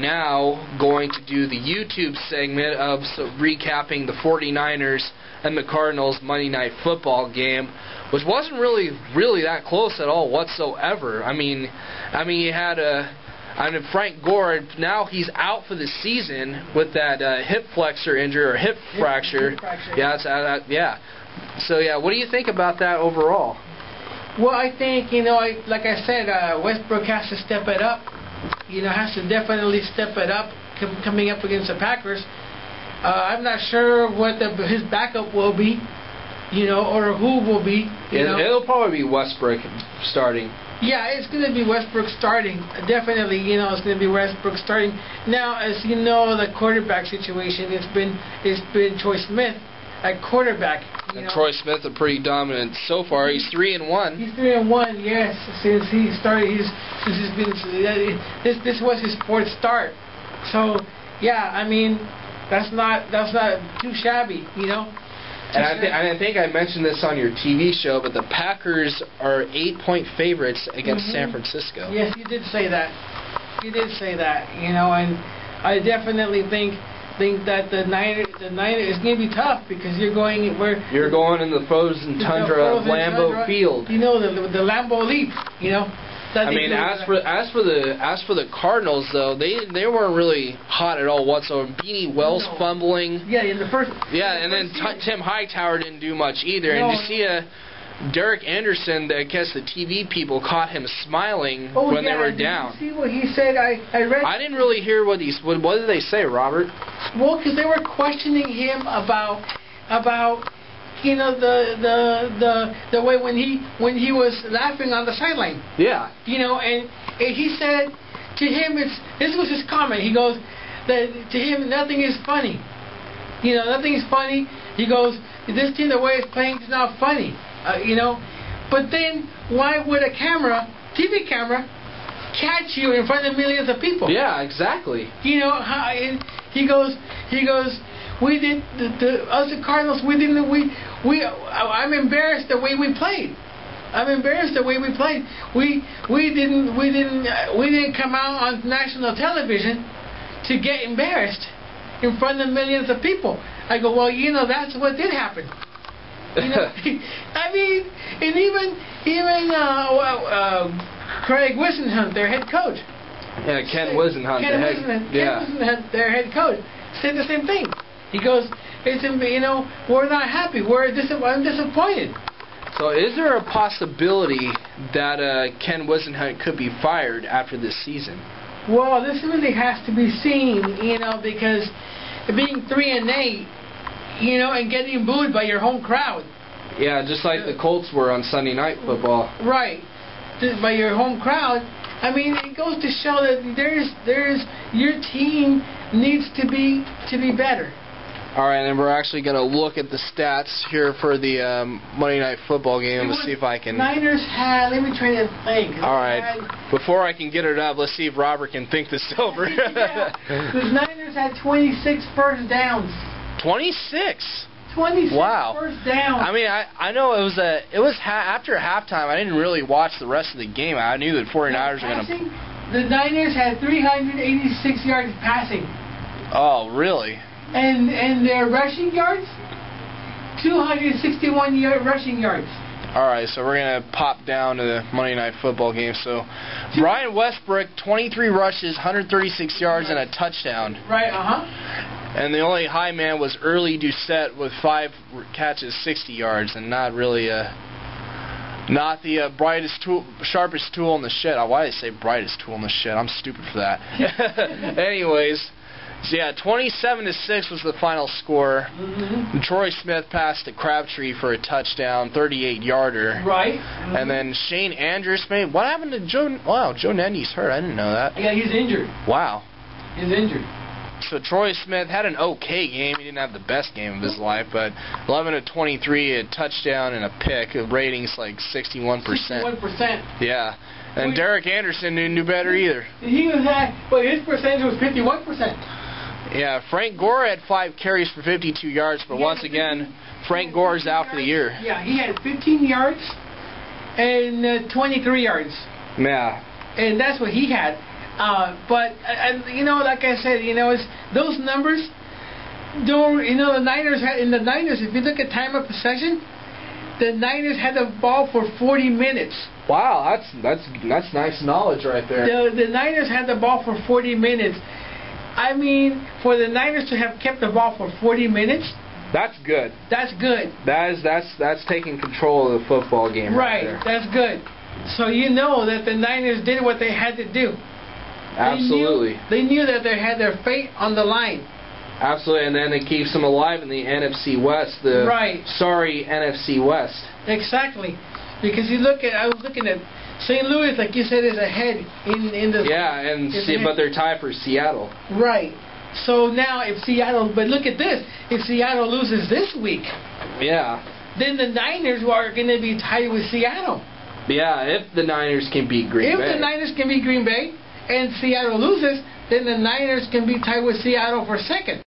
now going to do the YouTube segment of recapping the 49ers and the Cardinals Monday Night Football game, which wasn't really that close at all whatsoever. I mean, you had Frank Gore. Now he's out for the season with that hip flexor injury or hip fracture. Yeah. So yeah, what do you think about that overall? Well, I think, like I said, Westbrook has to step it up. Has to definitely step it up coming up against the Packers. I'm not sure what his backup will be, or who will be. It'll probably be Westbrook starting. Yeah, it's going to be Westbrook starting. Definitely, it's going to be Westbrook starting. Now, as you know, the quarterback situation, it's been Troy Smith at quarterback. And Troy Smith is pretty dominant so far. He's 3-1. He's 3-1. Yes, since he started, this was his fourth start. So yeah, I mean, that's not too shabby, And I think I mentioned this on your TV show, but the Packers are 8-point favorites against San Francisco. Yes, you did say that. And I definitely think that the Niners is going to be tough because you're going in the frozen tundra of Lambeau Field. The Lambeau Leap. I mean, as for the Cardinals though, they weren't really hot at all whatsoever. Beanie Wells fumbling. Yeah, in the first. Yeah, and then Tim Hightower didn't do much either. And you see Derek Anderson, I guess the TV people caught him smiling when they were down. Did you see what he said? I read. I didn't really hear what did they say, Robert? Well, because they were questioning him about the way when he was laughing on the sideline. Yeah. And he said to him, this was his comment. He goes that to him nothing is funny. Nothing is funny. He goes, this team, the way it's playing is not funny. But then why would a TV camera, catch you in front of millions of people? Yeah, exactly. And he goes. We did us the Cardinals. I'm embarrassed the way we played. We didn't come out on national television to get embarrassed in front of millions of people. I go, well, that's what did happen. I mean, and even Craig Wisenhunt, their head coach. Yeah, Ken Wisenhunt, their head coach, said the same thing. He goes, we're not happy. I'm disappointed. So is there a possibility that Ken Wisenhunt could be fired after this season? Well, this really has to be seen, because being 3-8, and getting booed by your home crowd. Yeah, just like the Colts were on Sunday Night Football. Right, just by your home crowd. I mean, it goes to show that your team needs to be better. All right, and we're actually going to look at the stats here for the Monday Night Football game to see if I can... Niners had... Let me try to think. All right. Before I can get it up, let's see if Robert can think this over. The Niners had 26 first downs. 26? 26 wow. first downs. I mean, I know it was after halftime. I didn't really watch the rest of the game. I knew that 49ers were going to... The Niners had 386 yards passing. Oh, really? And their rushing yards, 261 rushing yards. All right, so we're going to pop down to the Monday Night Football game. So, Brian Westbrook, 23 rushes, 136 yards, and a touchdown. Right, And the only high man was Early Doucette with 5 catches, 60 yards, and not really not the sharpest tool in the shed. Why did I say brightest tool in the shed? I'm stupid for that. Anyways, so yeah, 27-6 was the final score. Troy Smith passed to Crabtree for a touchdown, 38-yarder. Right. And then Shane Andrews, what happened to Joe? Wow, Joe Nendy's hurt. I didn't know that. Yeah, he's injured. Wow. He's injured. So Troy Smith had an okay game. He didn't have the best game of his life, but 11 of 23, a touchdown and a pick. Ratings like 61%. 61%. Yeah. And Derek Anderson knew better either. But his percentage was 51%. Yeah, Frank Gore had 5 carries for 52 yards, but once again, Frank Gore's out for the year. Yeah, he had 15 yards and 23 yards. Yeah. And that's what he had. But you know, like I said, you know, it's those numbers. Don't you know the Niners had in the Niners? If you look at time of possession, the Niners had the ball for 40 minutes. Wow, that's nice knowledge right there. The Niners had the ball for 40 minutes. I mean, for the Niners to have kept the ball for 40 minutes. That's good. That's good. That's taking control of the football game. Right there. That's good. So you know that the Niners did what they had to do. Absolutely. They knew that they had their fate on the line. Absolutely, and then it keeps them alive in the NFC West. Sorry, NFC West. Exactly, because I was looking at St. Louis, like you said, is ahead in the. Yeah, but they're tied for Seattle. Right. So now if Seattle, but look at this, if Seattle loses this week. Yeah. Then the Niners are going to be tied with Seattle. Yeah, if the Niners can beat Green Bay. If the Niners can beat Green Bay and Seattle loses, then the Niners can be tied with Seattle for second.